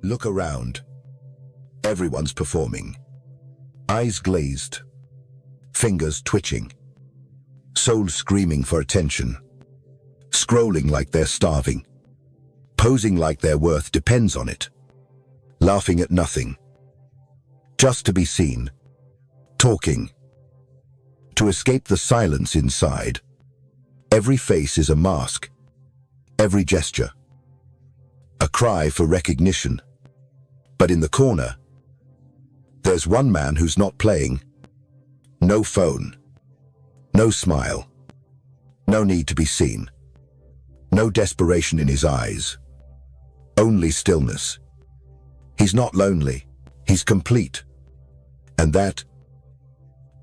Look around. Everyone's performing. Eyes glazed. Fingers twitching. Souls screaming for attention. Scrolling like they're starving. Posing like their worth depends on it. Laughing at nothing. Just to be seen. Talking. To escape the silence inside. Every face is a mask. Every gesture. A cry for recognition. But in the corner, there's one man who's not playing. No phone. No smile. No need to be seen. No desperation in his eyes. Only stillness. He's not lonely. He's complete. And that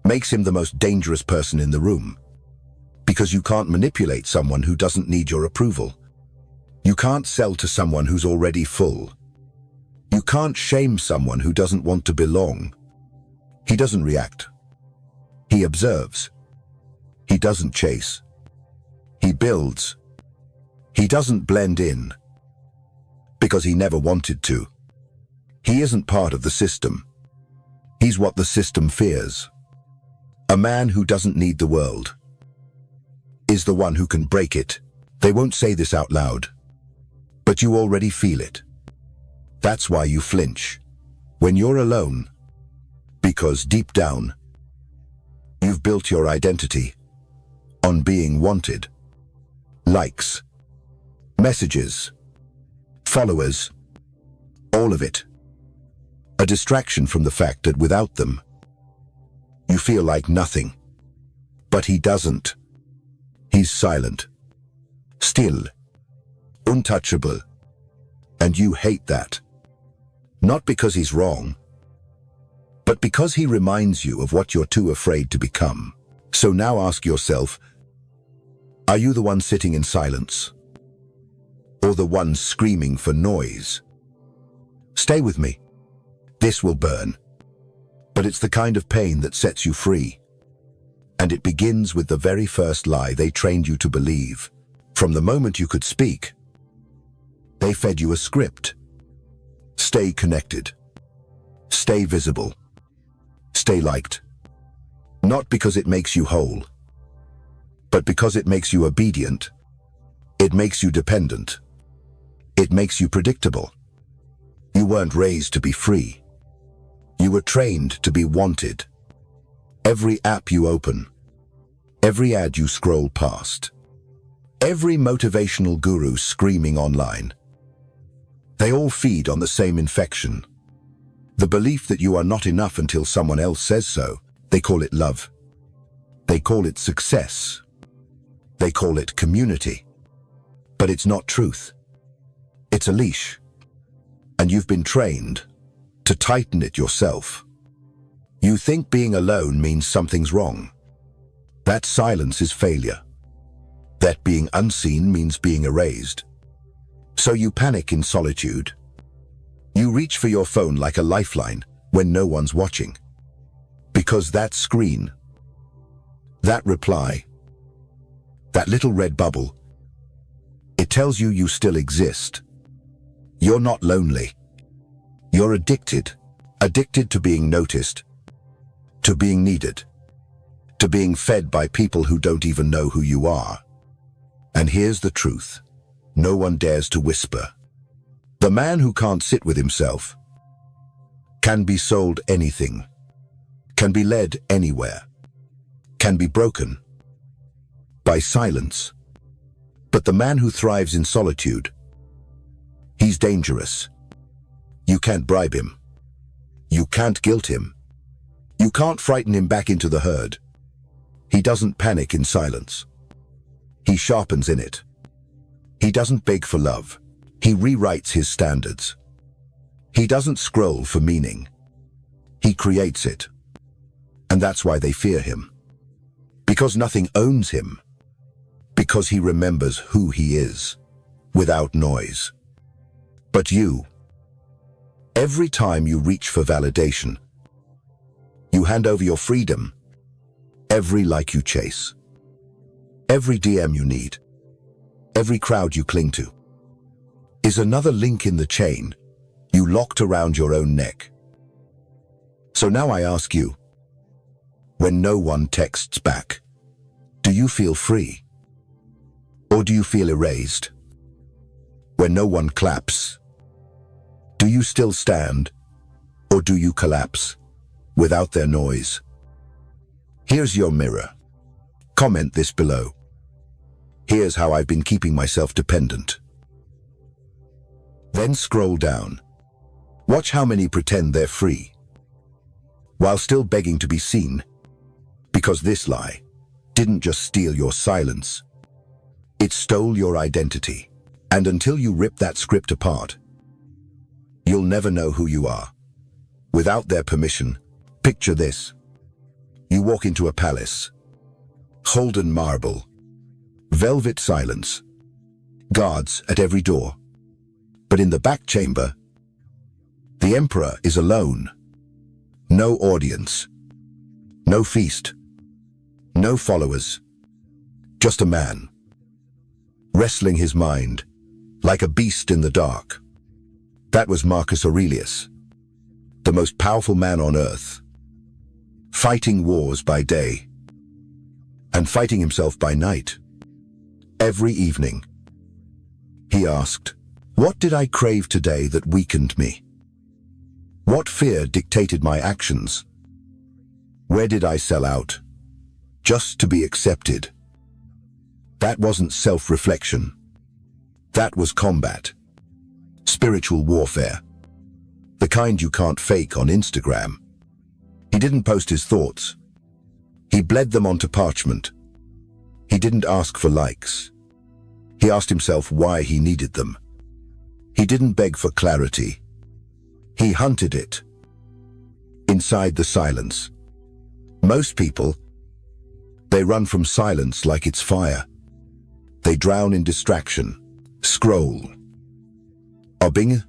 makes him the most dangerous person in the room. Because you can't manipulate someone who doesn't need your approval. You can't sell to someone who's already full. You can't shame someone who doesn't want to belong. He doesn't react. He observes. He doesn't chase. He builds. He doesn't blend in. Because he never wanted to. He isn't part of the system. He's what the system fears. A man who doesn't need the world is the one who can break it. They won't say this out loud, but you already feel it. That's why you flinch when you're alone, because deep down, you've built your identity on being wanted. Likes, messages, followers, all of it. A distraction from the fact that without them, you feel like nothing. But he doesn't. He's silent, still, untouchable. And you hate that. Not because he's wrong, but because he reminds you of what you're too afraid to become. So now ask yourself, are you the one sitting in silence? Or the one screaming for noise? Stay with me. This will burn. But it's the kind of pain that sets you free. And it begins with the very first lie they trained you to believe. From the moment you could speak, they fed you a script. Stay connected. Stay visible. Stay liked. Not because it makes you whole, but because it makes you obedient. It makes you dependent. It makes you predictable. You weren't raised to be free. You were trained to be wanted. Every app you open, every ad you scroll past, every motivational guru screaming online, they all feed on the same infection. The belief that you are not enough until someone else says so. They call it love. They call it success. They call it community. But it's not truth. It's a leash. And you've been trained to tighten it yourself. You think being alone means something's wrong. That silence is failure. That being unseen means being erased. So you panic in solitude. You reach for your phone like a lifeline when no one's watching. Because that screen, that reply, that little red bubble, it tells you still exist. You're not lonely. You're addicted. Addicted to being noticed, to being needed, to being fed by people who don't even know who you are. And here's the truth. No one dares to whisper. The man who can't sit with himself can be sold anything, can be led anywhere, can be broken by silence. But the man who thrives in solitude, he's dangerous. You can't bribe him. You can't guilt him. You can't frighten him back into the herd. He doesn't panic in silence. He sharpens in it. He doesn't beg for love. He rewrites his standards. He doesn't scroll for meaning. He creates it. And that's why they fear him. Because nothing owns him. Because he remembers who he is, without noise. But you, every time you reach for validation, you hand over your freedom. Every like you chase, every DM you need, every crowd you cling to, is another link in the chain. You you locked around your own neck. So now I ask you, when no one texts back, do you feel free? Or do you feel erased? When no one claps, do you still stand? Or do you collapse without their noise? Here's your mirror. Comment this below. Here's how I've been keeping myself dependent. Then scroll down. Watch how many pretend they're free, while still begging to be seen, because this lie didn't just steal your silence. It stole your identity. And until you rip that script apart, you'll never know who you are. Without their permission, picture this. You walk into a palace. Golden marble. Velvet silence. Guards at every door. But in the back chamber, the emperor is alone. No audience. No feast. No followers. Just a man, wrestling his mind, like a beast in the dark. That was Marcus Aurelius, the most powerful man on earth, fighting wars by day and fighting himself by night. Every evening, he asked, what did I crave today that weakened me? What fear dictated my actions? Where did I sell out just to be accepted? That wasn't self-reflection. That was combat. Spiritual warfare. The kind you can't fake on Instagram. He didn't post his thoughts. He bled them onto parchment. He didn't ask for likes. He asked himself why he needed them. He didn't beg for clarity. He hunted it. Inside the silence. Most people, they run from silence like it's fire. They drown in distraction. Scroll. Obbing.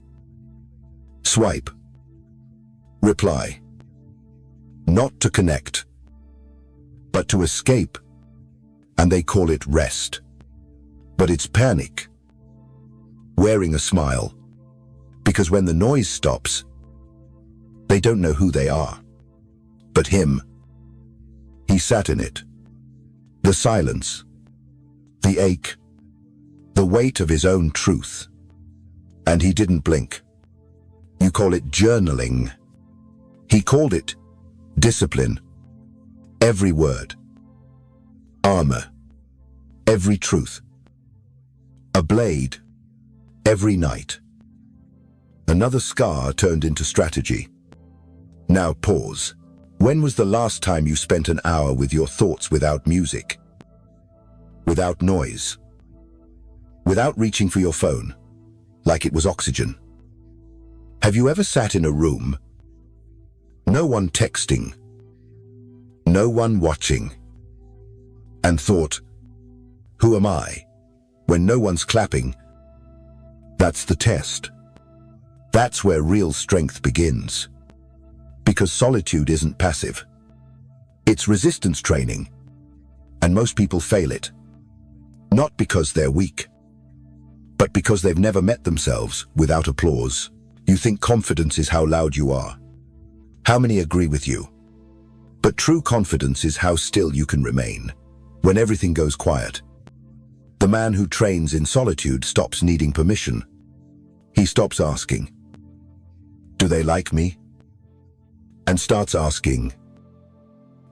Swipe. Reply. Not to connect, but to escape. And they call it rest. But it's panic. Wearing a smile. Because when the noise stops, they don't know who they are. But him, he sat in it. The silence. The ache, the weight of his own truth. And he didn't blink. You call it journaling. He called it discipline. Every word. Armor. Every truth. A blade. Every night. Another scar turned into strategy. Now pause. When was the last time you spent an hour with your thoughts without music? Without noise, without reaching for your phone, like it was oxygen? Have you ever sat in a room, no one texting, no one watching, and thought, who am I, when no one's clapping? That's the test. That's where real strength begins. Because solitude isn't passive. It's resistance training, and most people fail it. Not because they're weak, but because they've never met themselves without applause. You think confidence is how loud you are. How many agree with you? But true confidence is how still you can remain when everything goes quiet. The man who trains in solitude stops needing permission. He stops asking, do they like me? And starts asking,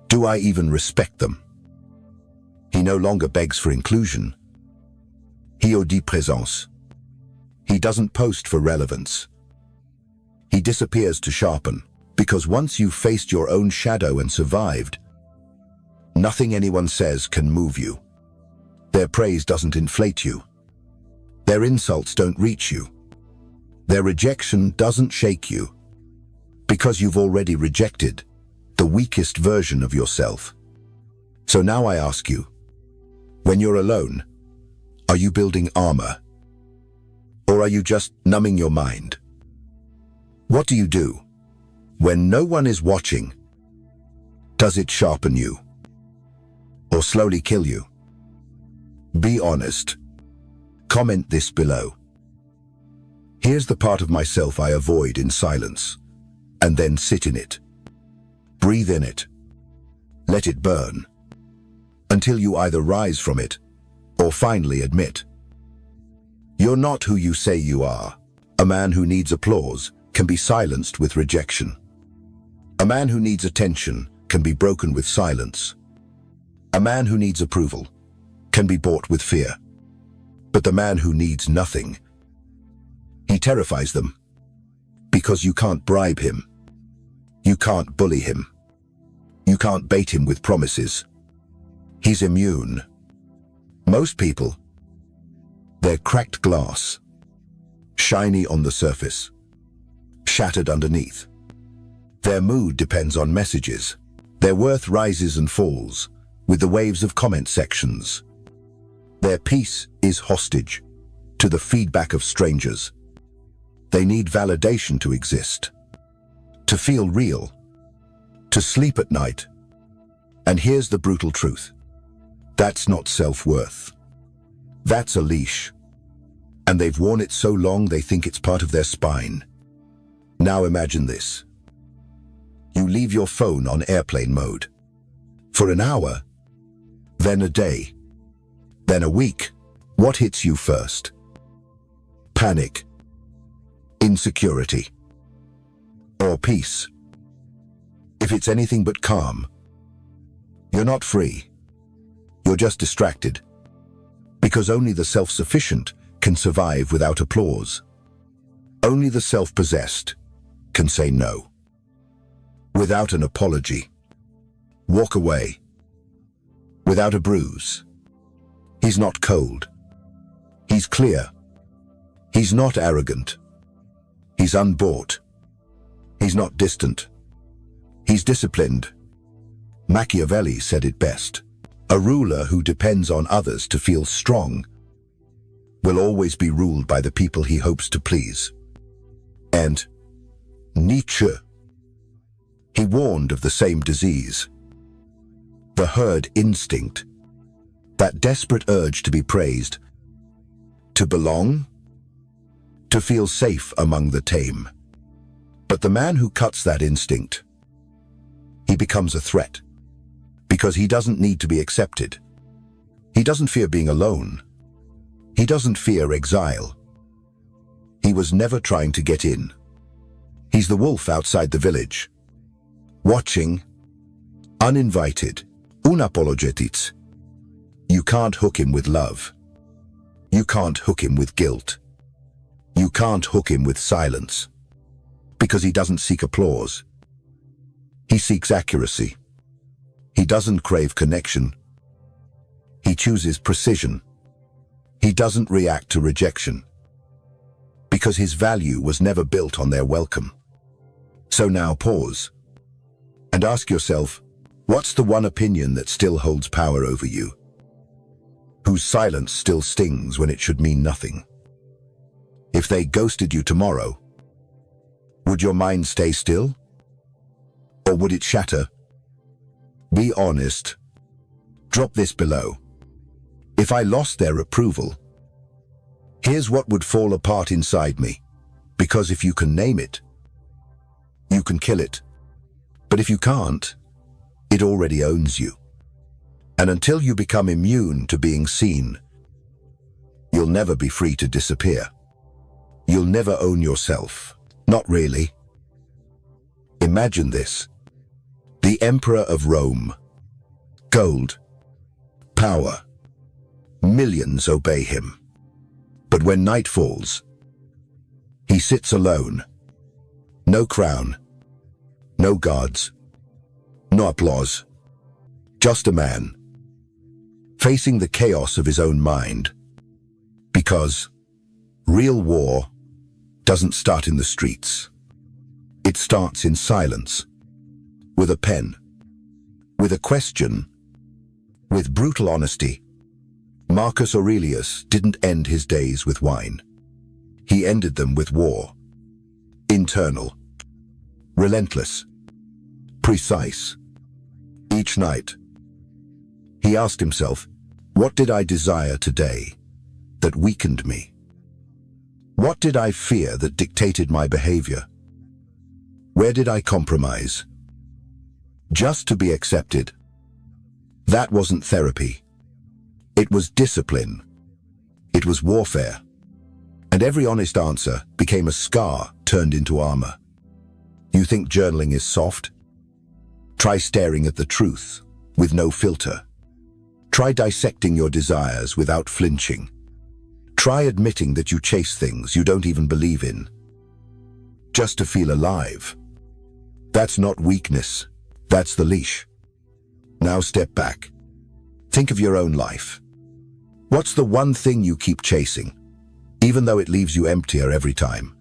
do I even respect them? He no longer begs for inclusion. He dit présence. He doesn't post for relevance. He disappears to sharpen, because once you've faced your own shadow and survived, nothing anyone says can move you. Their praise doesn't inflate you. Their insults don't reach you. Their rejection doesn't shake you, because you've already rejected the weakest version of yourself. So now I ask you, when you're alone, are you building armor? Or are you just numbing your mind? What do you do when no one is watching? Does it sharpen you? Or slowly kill you? Be honest. Comment this below. Here's the part of myself I avoid in silence, and then sit in it. Breathe in it. Let it burn, until you either rise from it or finally admit. You're not who you say you are. A man who needs applause can be silenced with rejection. A man who needs attention can be broken with silence. A man who needs approval can be bought with fear. But the man who needs nothing, he terrifies them, because you can't bribe him. You can't bully him. You can't bait him with promises. He's immune. Most people, they're cracked glass, shiny on the surface, shattered underneath. Their mood depends on messages. Their worth rises and falls with the waves of comment sections. Their peace is hostage to the feedback of strangers. They need validation to exist, to feel real, to sleep at night. And here's the brutal truth. That's not self-worth. That's a leash. And they've worn it so long they think it's part of their spine. Now imagine this. You leave your phone on airplane mode. For an hour, then a day, then a week. What hits you first? Panic, insecurity, or peace? If it's anything but calm, you're not free. You're just distracted. Because only the self-sufficient can survive without applause. Only the self-possessed can say no. Without an apology. Walk away. Without a bruise. He's not cold. He's clear. He's not arrogant. He's unbought. He's not distant. He's disciplined. Machiavelli said it best. A ruler who depends on others to feel strong will always be ruled by the people he hopes to please. And Nietzsche, he warned of the same disease. The herd instinct, that desperate urge to be praised, to belong, to feel safe among the tame. But the man who cuts that instinct, he becomes a threat, because he doesn't need to be accepted. He doesn't fear being alone. He doesn't fear exile. He was never trying to get in. He's the wolf outside the village, watching, uninvited, unapologetic. You can't hook him with love. You can't hook him with guilt. You can't hook him with silence, because he doesn't seek applause. He seeks accuracy. He doesn't crave connection. He chooses precision. He doesn't react to rejection, because his value was never built on their welcome. So now pause and ask yourself, what's the one opinion that still holds power over you? Whose silence still stings when it should mean nothing? If they ghosted you tomorrow, would your mind stay still? Or would it shatter? Be honest. Drop this below. If I lost their approval, here's what would fall apart inside me. Because if you can name it, you can kill it. But if you can't, it already owns you. And until you become immune to being seen, you'll never be free to disappear. You'll never own yourself. Not really. Imagine this. The Emperor of Rome. Gold. Power. Millions obey him. But when night falls, he sits alone. No crown. No guards. No applause. Just a man, facing the chaos of his own mind. Because real war doesn't start in the streets. It starts in silence, with a pen, with a question, with brutal honesty. Marcus Aurelius didn't end his days with wine. He ended them with war. Internal, relentless, precise. Each night, he asked himself, what did I desire today that weakened me? What did I fear that dictated my behavior? Where did I compromise? Just to be accepted. That wasn't therapy. It was discipline. It was warfare. And every honest answer became a scar turned into armor. You think journaling is soft? Try staring at the truth with no filter. Try dissecting your desires without flinching. Try admitting that you chase things you don't even believe in, just to feel alive. That's not weakness, that's the leash. Now step back. Think of your own life. What's the one thing you keep chasing, even though it leaves you emptier every time?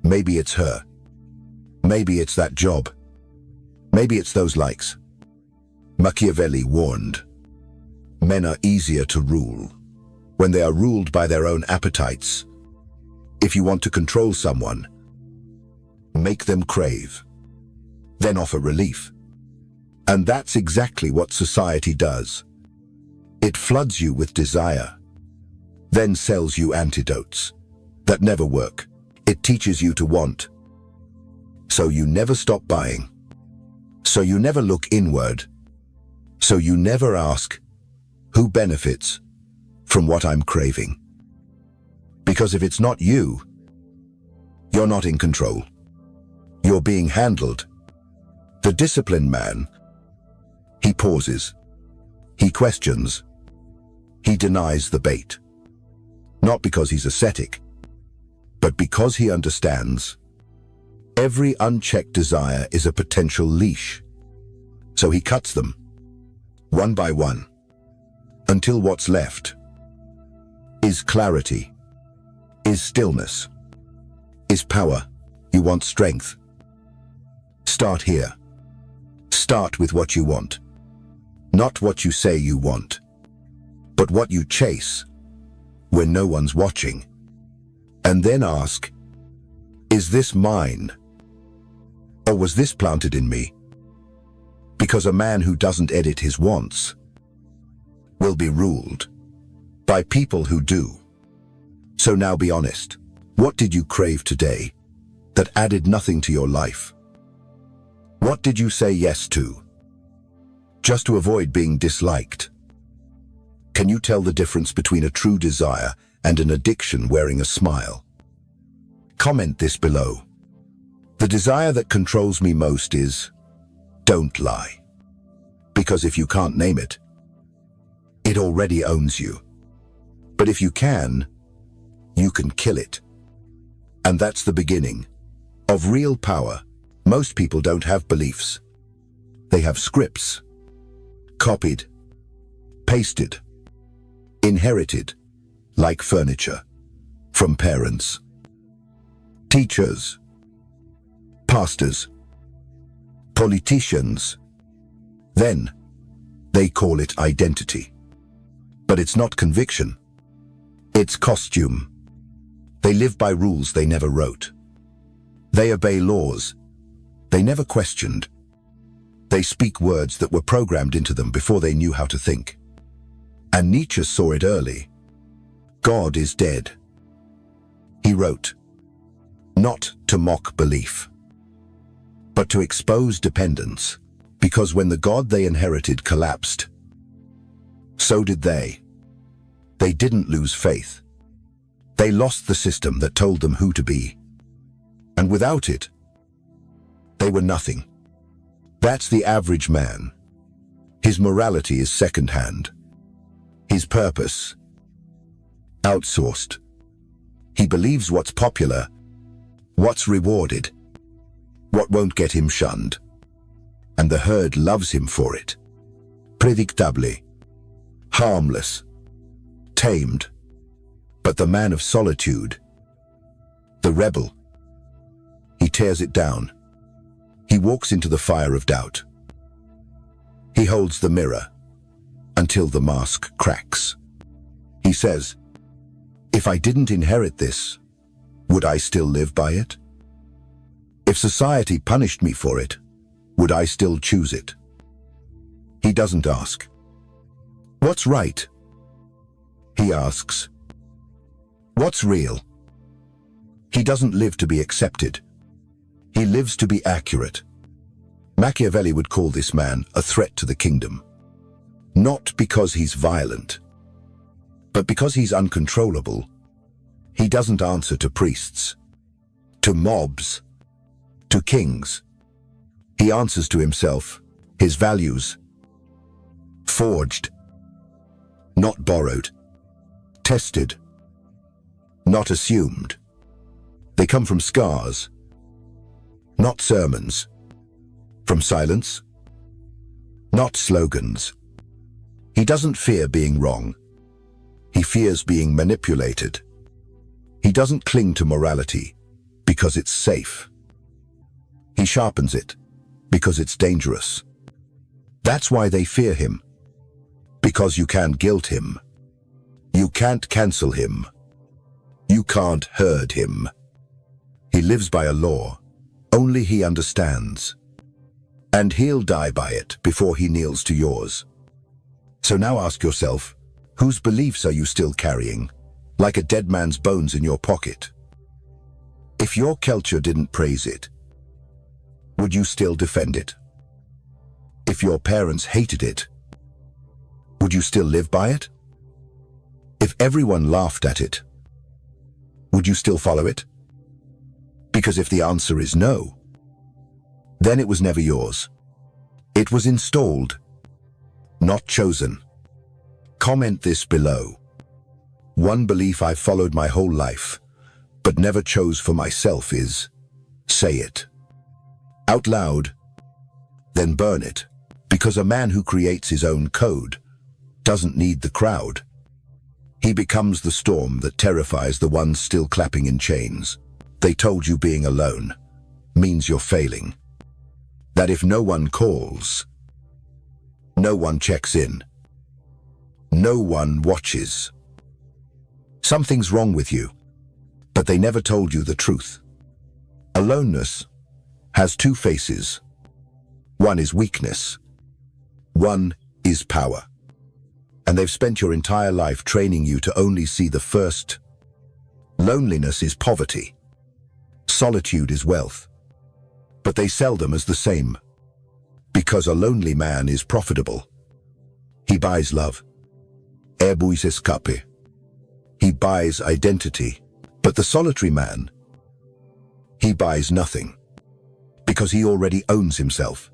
Maybe it's her. Maybe it's that job. Maybe it's those likes. Machiavelli warned, men are easier to rule when they are ruled by their own appetites. If you want to control someone, make them crave, then offer relief. And that's exactly what society does. It floods you with desire, then sells you antidotes that never work. It teaches you to want, so you never stop buying, so you never look inward, so you never ask, who benefits from what I'm craving? Because if it's not you, you're not in control. You're being handled. The disciplined man, he pauses, he questions, he denies the bait. Not because he's ascetic, but because he understands every unchecked desire is a potential leash. So he cuts them, one by one, until what's left is clarity, is stillness, is power. You want strength? Start here. Start with what you want. Not what you say you want, but what you chase when no one's watching. And then ask, is this mine? Or was this planted in me? Because a man who doesn't edit his wants will be ruled by people who do. So now be honest. What did you crave today that added nothing to your life? What did you say yes to, just to avoid being disliked? Can you tell the difference between a true desire and an addiction wearing a smile? Comment this below. The desire that controls me most is, don't lie. Because if you can't name it, it already owns you. But if you can kill it. And that's the beginning of real power. Most people don't have beliefs. They have scripts. Copied, pasted, inherited, like furniture, from parents, teachers, pastors, politicians. Then they call it identity. But it's not conviction. It's costume. They live by rules they never wrote. They obey laws they never questioned. They speak words that were programmed into them before they knew how to think. And Nietzsche saw it early. God is dead. He wrote, not to mock belief, but to expose dependence, because when the God they inherited collapsed, so did they. They didn't lose faith. They lost the system that told them who to be. And without it, they were nothing. That's the average man. His morality is second-hand. His purpose, outsourced. He believes what's popular, what's rewarded, what won't get him shunned. And the herd loves him for it. Predictably, harmless, tamed. But the man of solitude, the rebel, he tears it down. He walks into the fire of doubt. He holds the mirror until the mask cracks. He says, if I didn't inherit this, would I still live by it? If society punished me for it, would I still choose it? He doesn't ask, what's right? He asks, what's real? He doesn't live to be accepted. He lives to be accurate. Machiavelli would call this man a threat to the kingdom. Not because he's violent, but because he's uncontrollable. He doesn't answer to priests, to mobs, to kings. He answers to himself, his values, forged, not borrowed, tested, not assumed. They come from scars, not sermons, from silence, not slogans. He doesn't fear being wrong. He fears being manipulated. He doesn't cling to morality because it's safe. He sharpens it because it's dangerous. That's why they fear him. Because you can't guilt him. You can't cancel him. You can't herd him. He lives by a law. Only he understands. And he'll die by it before he kneels to yours. So now ask yourself, whose beliefs are you still carrying, like a dead man's bones in your pocket? If your culture didn't praise it, would you still defend it? If your parents hated it, would you still live by it? If everyone laughed at it, would you still follow it? Because if the answer is no, then it was never yours. It was installed, not chosen. Comment this below. One belief I've followed my whole life, but never chose for myself is, say it. Out loud, then burn it. Because a man who creates his own code doesn't need the crowd. He becomes the storm that terrifies the ones still clapping in chains. They told you being alone means you're failing. That if no one calls, no one checks in, no one watches, something's wrong with you, but they never told you the truth. Aloneness has two faces. One is weakness. One is power. And they've spent your entire life training you to only see the first. Loneliness is poverty. Solitude is wealth. But they sell them as the same. Because a lonely man is profitable. He buys love. Erbuis escape. He buys identity. But the solitary man, he buys nothing. Because he already owns himself.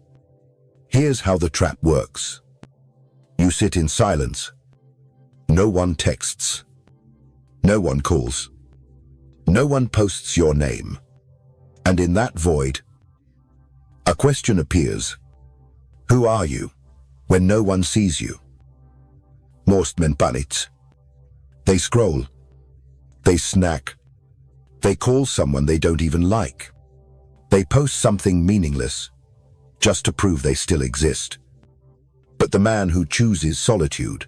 Here's how the trap works. You sit in silence. No one texts. No one calls. No one posts your name. And in that void, a question appears. Who are you when no one sees you? Most men panic. They scroll. They snack. They call someone they don't even like. They post something meaningless just to prove they still exist. But the man who chooses solitude,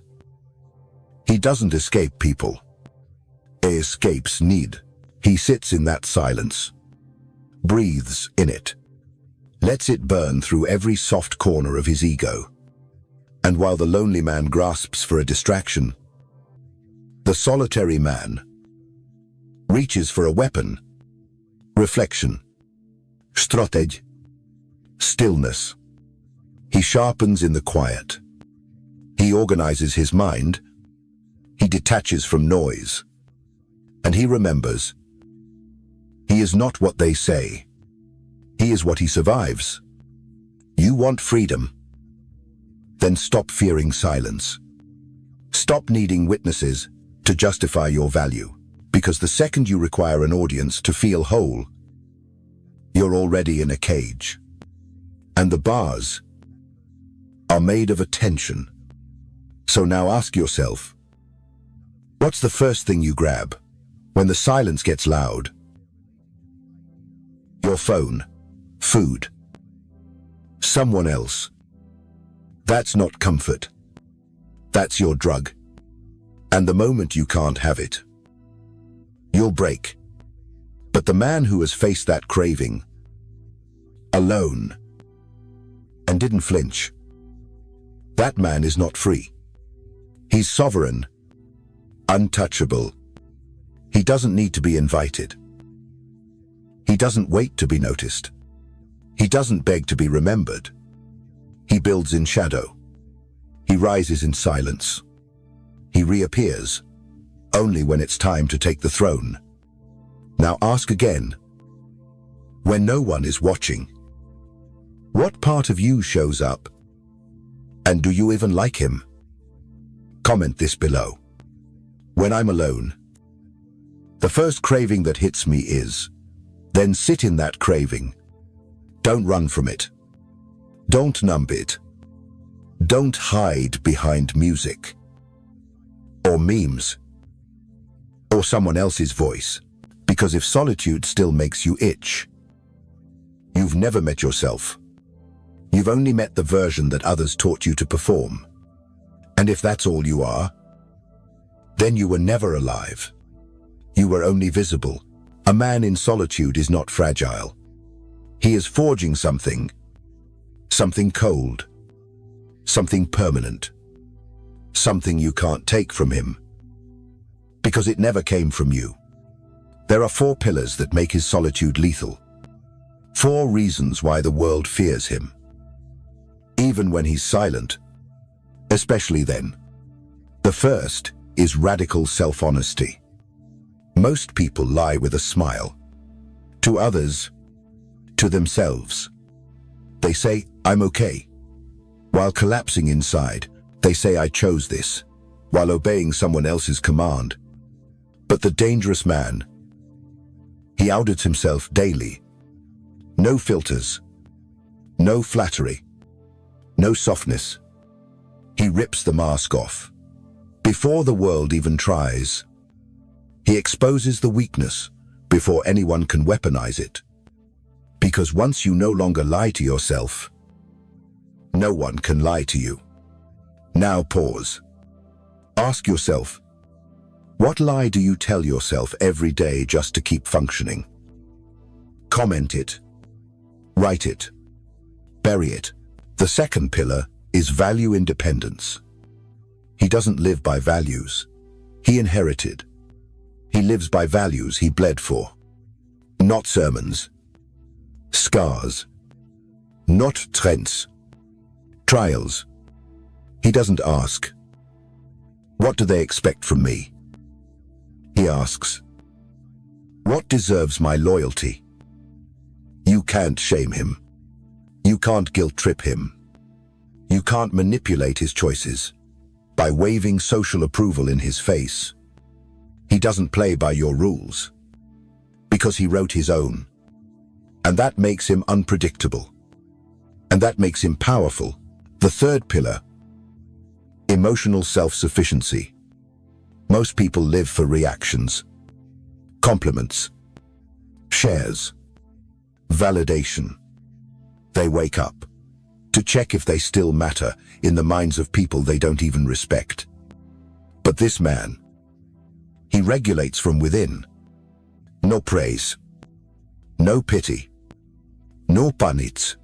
he doesn't escape people. He escapes need. He sits in that silence, breathes in it, lets it burn through every soft corner of his ego. And while the lonely man grasps for a distraction, the solitary man reaches for a weapon. Reflection, strategy, stillness. He sharpens in the quiet. He organizes his mind. He detaches from noise. And he remembers. He is not what they say. He is what he survives. You want freedom? Then stop fearing silence. Stop needing witnesses to justify your value. Because the second you require an audience to feel whole, you're already in a cage. And the bars are made of attention. So now ask yourself, what's the first thing you grab when the silence gets loud? Your phone, food, someone else. That's not comfort. That's your drug. And the moment you can't have it, you'll break. But the man who has faced that craving, alone, and didn't flinch, that man is not free. He's sovereign, untouchable. He doesn't need to be invited. He doesn't wait to be noticed. He doesn't beg to be remembered. He builds in shadow. He rises in silence. He reappears only when it's time to take the throne. Now ask again. When no one is watching, what part of you shows up? And do you even like him? Comment this below. When I'm alone, the first craving that hits me is, then sit in that craving. Don't run from it. Don't numb it. Don't hide behind music, or memes, or someone else's voice. Because if solitude still makes you itch, you've never met yourself. You've only met the version that others taught you to perform. And if that's all you are, then you were never alive. You were only visible. A man in solitude is not fragile. He is forging something cold, something permanent, something you can't take from him, because it never came from you. There are 4 pillars that make his solitude lethal. 4 reasons why the world fears him. Even when he's silent, especially then. The first is radical self-honesty. Most people lie with a smile. To others, to themselves. They say, I'm okay. While collapsing inside, they say I chose this, while obeying someone else's command. But the dangerous man, he audits himself daily. No filters, no flattery, no softness. He rips the mask off. Before the world even tries, he exposes the weakness before anyone can weaponize it. Because once you no longer lie to yourself, no one can lie to you. Now pause. Ask yourself, what lie do you tell yourself every day just to keep functioning? Comment it. Write it. Bury it. The second pillar is value independence. He doesn't live by values he inherited. He lives by values he bled for. Not sermons, scars, not trends, trials. He doesn't ask, what do they expect from me? He asks, what deserves my loyalty? You can't shame him. You can't guilt-trip him. You can't manipulate his choices by waving social approval in his face. He doesn't play by your rules because he wrote his own. And that makes him unpredictable. And that makes him powerful. The third pillar, emotional self-sufficiency. Most people live for reactions, compliments, shares, validation. They wake up to check if they still matter in the minds of people they don't even respect. But this man, he regulates from within. No praise, no pity, no punits.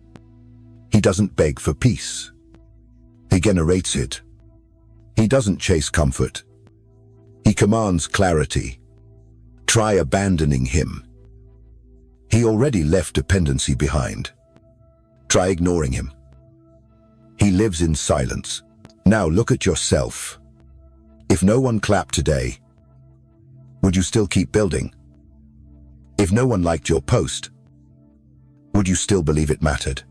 He doesn't beg for peace. He generates it. He doesn't chase comfort. He commands clarity. Try abandoning him. He already left dependency behind. Try ignoring him. He lives in silence. Now look at yourself. If no one clapped today, would you still keep building? If no one liked your post, would you still believe it mattered?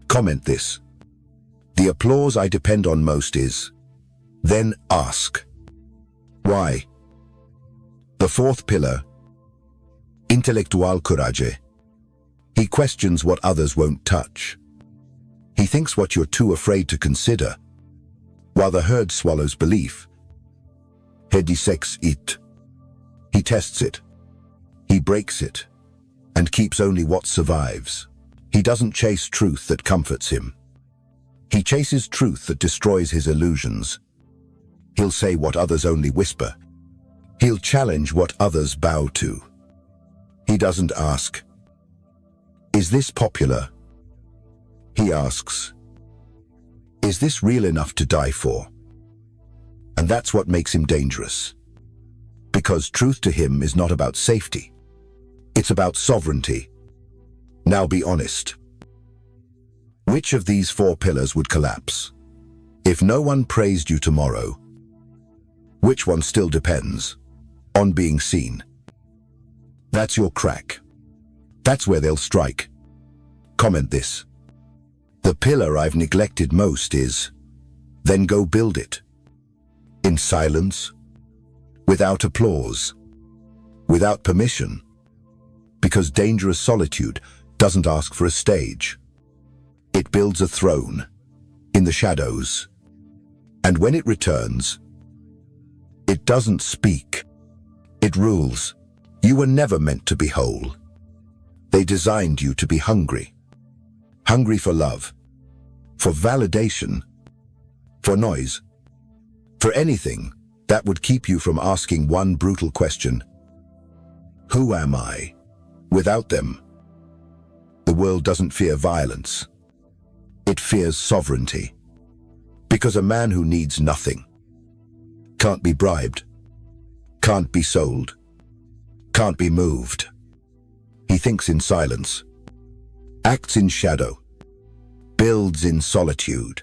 Comment this. The applause I depend on most is, then ask, why? The fourth pillar, intellectual courage. He questions what others won't touch. He thinks what you're too afraid to consider, while the herd swallows belief. He dissects it. He tests it. He breaks it, and keeps only what survives. He doesn't chase truth that comforts him. He chases truth that destroys his illusions. He'll say what others only whisper. He'll challenge what others bow to. He doesn't ask, is this popular? He asks, is this real enough to die for? And that's what makes him dangerous. Because truth to him is not about safety. It's about sovereignty. Now be honest. Which of these 4 pillars would collapse? If no one praised you tomorrow, which one still depends on being seen? That's your crack. That's where they'll strike. Comment this. The pillar I've neglected most is, then go build it. In silence, without applause, without permission. Because dangerous solitude doesn't ask for a stage. It builds a throne in the shadows. And when it returns, it doesn't speak. It rules. You were never meant to be whole. They designed you to be hungry. Hungry for love, for validation, for noise, for anything that would keep you from asking one brutal question. Who am I without them? The world doesn't fear violence. It fears sovereignty. Because a man who needs nothing can't be bribed, can't be sold, can't be moved. He thinks in silence, acts in shadow, builds in solitude.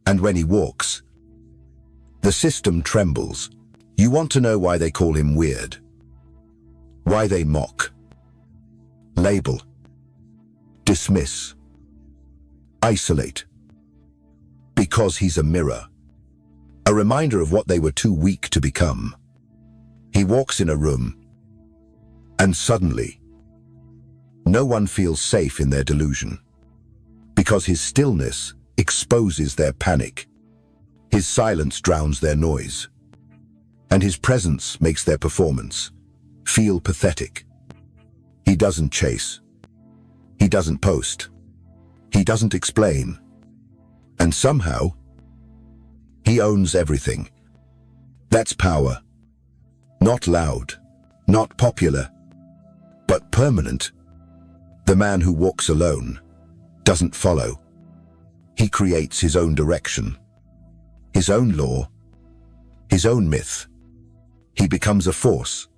And when he walks, the system trembles. You want to know why they call him weird? Why they mock, label, dismiss, isolate? Because he's a mirror, a reminder of what they were too weak to become. He walks in a room, and suddenly, no one feels safe in their delusion. Because his stillness exposes their panic. His silence drowns their noise. And his presence makes their performance feel pathetic. He doesn't chase. He doesn't post. He doesn't explain. And somehow, he owns everything. That's power. Not loud, not popular, but permanent. The man who walks alone doesn't follow. He creates his own direction, his own law, his own myth. He becomes a force,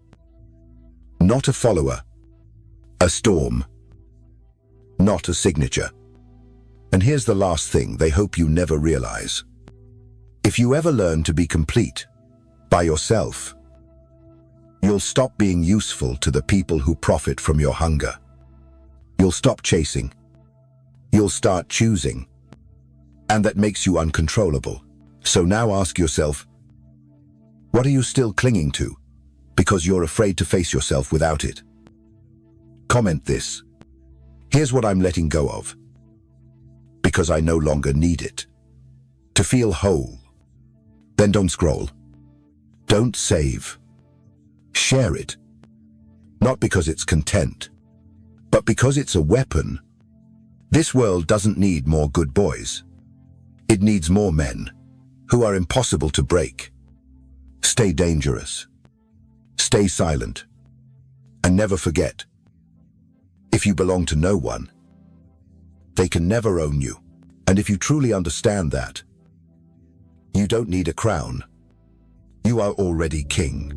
not a follower, a storm, not a signature. And here's the last thing they hope you never realize. If you ever learn to be complete by yourself, you'll stop being useful to the people who profit from your hunger. You'll stop chasing. You'll start choosing. And that makes you uncontrollable. So now ask yourself, what are you still clinging to because you're afraid to face yourself without it? Comment this. Here's what I'm letting go of, because I no longer need it. To feel whole. Then don't scroll. Don't save. Share it. Not because it's content, but because it's a weapon. This world doesn't need more good boys. It needs more men who are impossible to break. Stay dangerous. Stay silent. And never forget, if you belong to no one, they can never own you. And if you truly understand that, you don't need a crown. You are already king.